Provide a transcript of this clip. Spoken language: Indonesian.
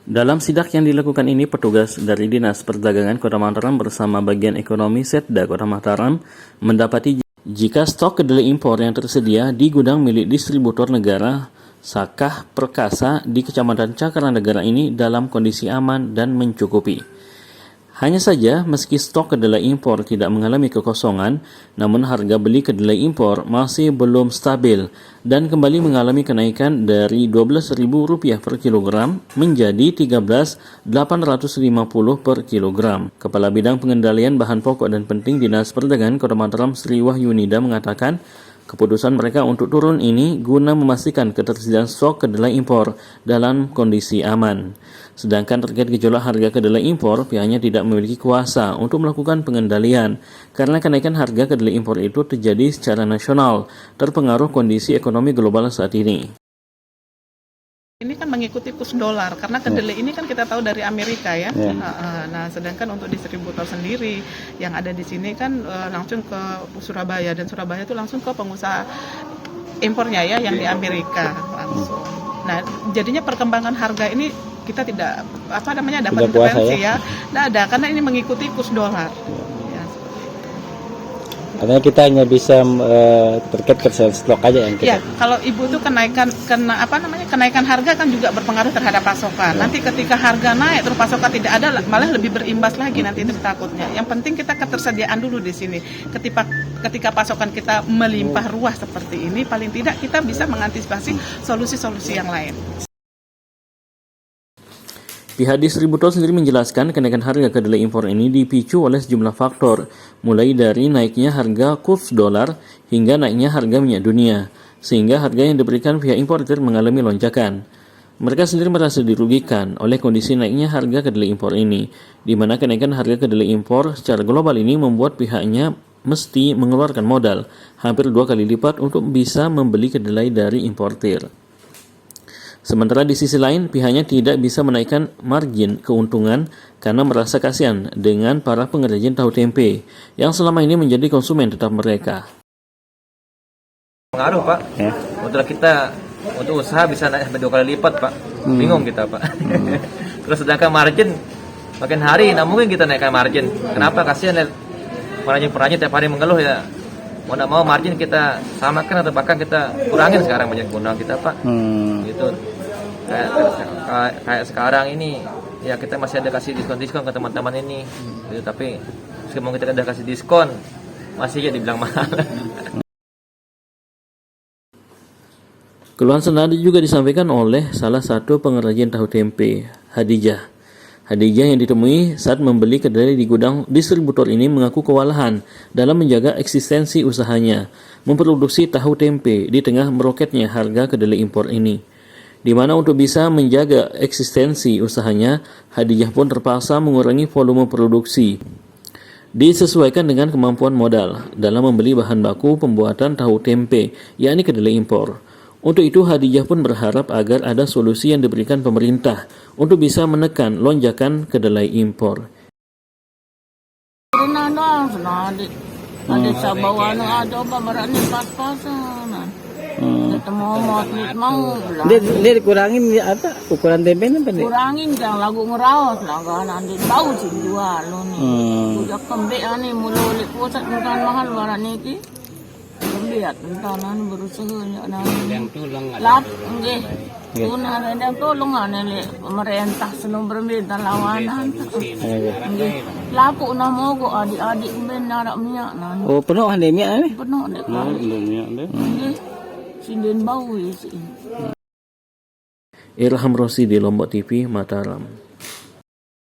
Dalam sidak yang dilakukan ini, petugas dari Dinas Perdagangan Kota Mataram bersama bagian ekonomi Setda Kota Mataram mendapati jika stok kedelai impor yang tersedia di gudang milik distributor negara Sakah Perkasa di Kecamatan Cakranegara ini dalam kondisi aman dan mencukupi. Hanya saja, meski stok kedelai impor tidak mengalami kekosongan, namun harga beli kedelai impor masih belum stabil dan kembali mengalami kenaikan dari Rp12.000 per kilogram menjadi Rp13.850 per kilogram. Kepala Bidang Pengendalian Bahan Pokok dan Penting Dinas Perdagangan Kota Mataram Sri Wahyunida mengatakan, keputusan mereka untuk turun ini guna memastikan ketersediaan stok kedelai impor dalam kondisi aman. Sedangkan terkait gejolak harga kedelai impor, pihaknya tidak memiliki kuasa untuk melakukan pengendalian karena kenaikan harga kedelai impor itu terjadi secara nasional, terpengaruh kondisi ekonomi global saat ini. Ini kan mengikuti kurs dolar, karena kedelai ini kan kita tahu dari Amerika ya. Nah, sedangkan untuk distributor sendiri yang ada di sini kan langsung ke Surabaya, dan Surabaya itu langsung ke pengusaha impornya ya yang di Amerika langsung. Nah, jadinya perkembangan harga ini kita tidak dapat intervensi ya. Nggak ada, karena ini mengikuti kurs dolar. Artinya kita hanya bisa terkait ketersediaan stok aja yang kita. Ya, kalau ibu itu kenaikan harga kan juga berpengaruh terhadap pasokan. Nanti ketika harga naik terus pasokan tidak ada, malah lebih berimbas lagi nanti itu takutnya. Yang penting kita ketersediaan dulu di sini. Ketika pasokan kita melimpah ruah seperti ini, paling tidak kita bisa mengantisipasi solusi-solusi yang lain. Pihak distributor sendiri menjelaskan kenaikan harga kedelai impor ini dipicu oleh sejumlah faktor, mulai dari naiknya harga kurs dolar hingga naiknya harga minyak dunia, sehingga harga yang diberikan pihak importer mengalami lonjakan. Mereka sendiri merasa dirugikan oleh kondisi naiknya harga kedelai impor ini, di mana kenaikan harga kedelai impor secara global ini membuat pihaknya mesti mengeluarkan modal hampir 2 kali lipat untuk bisa membeli kedelai dari importir. Sementara di sisi lain, pihaknya tidak bisa menaikkan margin keuntungan karena merasa kasihan dengan para pengrajin tahu tempe yang selama ini menjadi konsumen tetap mereka. Pengaruh Pak, untuk usaha bisa naik sampai 2 kali lipat Pak, bingung kita Pak. Terus sedangkan margin makin hari, nah mungkin kita naikkan margin. Kenapa? Kasihan pengrajin tiap hari mengeluh ya. Mau tidak mau margin kita samakan atau bahkan kita kurangin sekarang banyak keuntungan kita Pak. Gitu. Kayak sekarang ini ya kita masih ada kasih diskon ke teman-teman ini gitu, tapi meskipun kita udah kasih diskon masih aja dibilang mahal. Keluhan senada juga disampaikan oleh salah satu pengrajin tahu tempe, Hadijah yang ditemui saat membeli kedelai di gudang distributor ini mengaku kewalahan dalam menjaga eksistensi usahanya memproduksi tahu tempe di tengah meroketnya harga kedelai impor ini. Di mana untuk bisa menjaga eksistensi usahanya, Hadijah pun terpaksa mengurangi volume produksi disesuaikan dengan kemampuan modal dalam membeli bahan baku pembuatan tahu tempe, yakni kedelai impor. Untuk itu, Hadijah pun berharap agar ada solusi yang diberikan pemerintah untuk bisa menekan lonjakan kedelai impor. Dia dikurangin apa ukuran tempe apa nih? Kurangin jangan lagu ngerawas lah kan nanti bau sih jual lo nih. Udah kembali ani mulu pusat bukan mahal barang niki. Lihat entanan berusaha yang tolong lap nggih. Tuna rendang tolong ane pemerintah sebelum pemerintah lawanan. Nggih. Laku na mo go adik-adik ben narak minyak nan. Oh, penuh ane minyak ni? Penuh dek. Minyak deh. Nggih. Sinden bau ya sih. Ilham Rosidi, Lombok TV, Mataram.